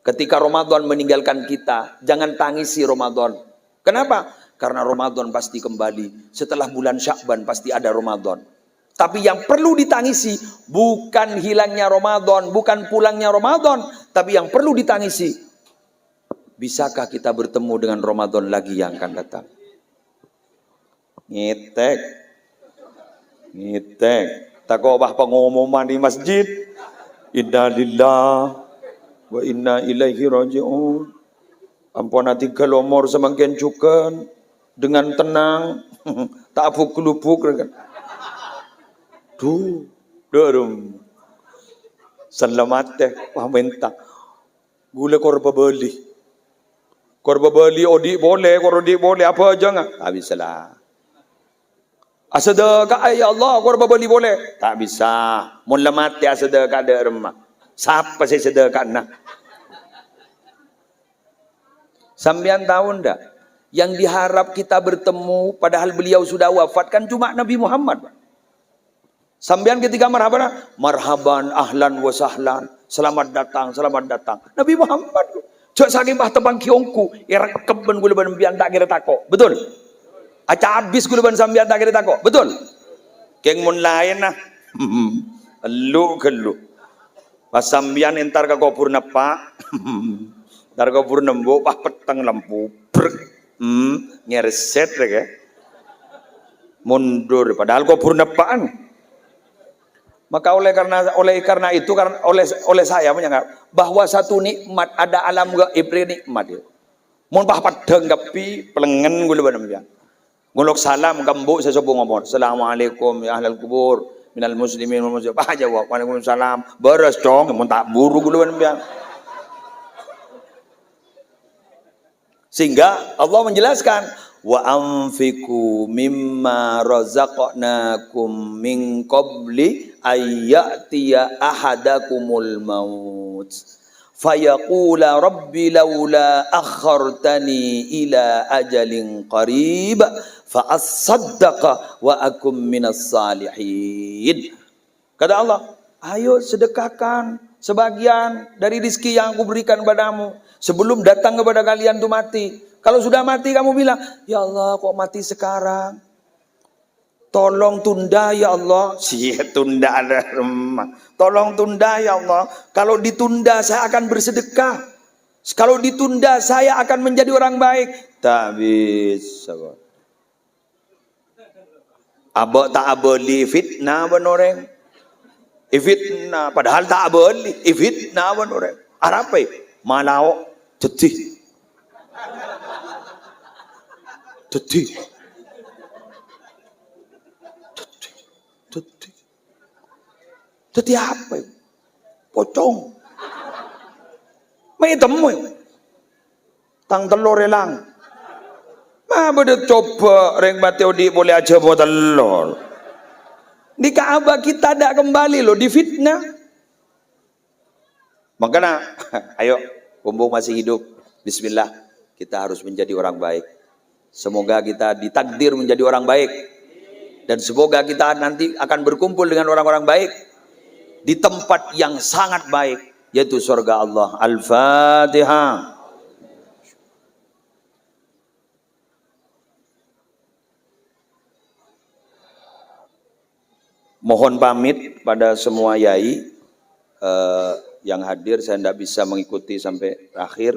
Ketika Ramadan meninggalkan kita, jangan tangisi Ramadan. Kenapa? Karena Ramadan pasti kembali. Setelah bulan Sya'ban pasti ada Ramadan. Tapi yang perlu ditangisi bukan hilangnya Ramadan, bukan pulangnya Ramadan, tapi yang perlu ditangisi, bisakah kita bertemu dengan Ramadan lagi yang akan datang? Ngitek. Takobah pengumuman di masjid. Inna lillah wa inna ilaihi raji'un. Ampun hati kelomor semakin cukan dengan tenang. Tak pukul-puk kan. Tuh, dorong. Selamat teh, minta. Gula korba beli. Korba beli, odi boleh, korodi boleh, apa aja nggak? Tak bisa lah. Sedekah ya Allah, korba beli boleh? Tak bisa. Mun lemat ya sedekah ada remah. Siapa sih sedekah nak? Sambian tahun dah. Yang diharap kita bertemu, padahal beliau sudah wafat kan cuma Nabi Muhammad. Sambian ketika marhaban, ahlan wa sahlan, selamat datang, selamat datang. Nabi Muhammad, cok saking bah tebang kiongku, irakep ben gula ben bian tak kira tako, betul? Aca habis gula ben sambian tak kira tako, betul? Keng mun lain nah, lu kelu. Pas sambian entar ka kopur napa, entar kopur nembo, pah petang lampu, ngereset lagi, mundur. Padahal kopur napaan. Maka oleh karena itu oleh saya menyanggap bahwa satu nikmat ada alam gaib nikmat itu. Mun bah padang gapi pelengen gula banam. Ngulok salam gambu sesuatu ngomong. Assalamualaikum ya ahlal kubur minal muslimin wal muslimat. Bah jawab waalaikumsalam. Beres dong mun tak buru gula banam. Sehingga Allah menjelaskan wa anfiqu mimma razaqnakum min qabli ayyatiya ahadakumul maut fayaqula rabbi laula akhartani ila ajalin qarib fa asaddaqa wa akum minas salihin. Kata Allah, ayo sedekahkan sebagian dari rezeki yang aku berikan padamu sebelum datang kepada kalian itu mati. Kalau sudah mati kamu bilang, ya Allah kok mati sekarang? Tolong tunda ya Allah. Tunda ada rumah. Tolong tunda ya Allah. Kalau ditunda saya akan bersedekah. Kalau ditunda saya akan menjadi orang baik. Tak bisa. Abak tak boleh fitnah benoreng. Fitnah padahal tak boleh. Fitnah benoreng. Apa? Malau cecih. Jadi apa? Pocong. May temu. Tang telur relang. Ma beda coba reng bateo di boleh aja buat telur. Di Ka'bah kita tidak kembali loh di fitnah. Makanya ayo mumpung masih hidup. Bismillah kita harus menjadi orang baik. Semoga kita ditakdir menjadi orang baik. Dan semoga kita nanti akan berkumpul dengan orang-orang baik. Di tempat yang sangat baik. Yaitu surga Allah. Al-Fatihah. Mohon pamit pada semua yai yang hadir. Saya tidak bisa mengikuti sampai akhir.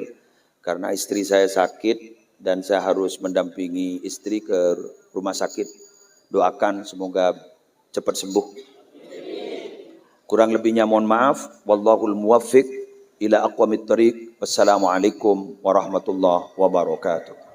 Karena istri saya sakit. Dan saya harus mendampingi istri ke rumah sakit. Doakan semoga cepat sembuh. Kurang lebihnya mohon maaf. Wallahul muwaffiq ila aqwamit thariq. Wassalamualaikum warahmatullahi wabarakatuh.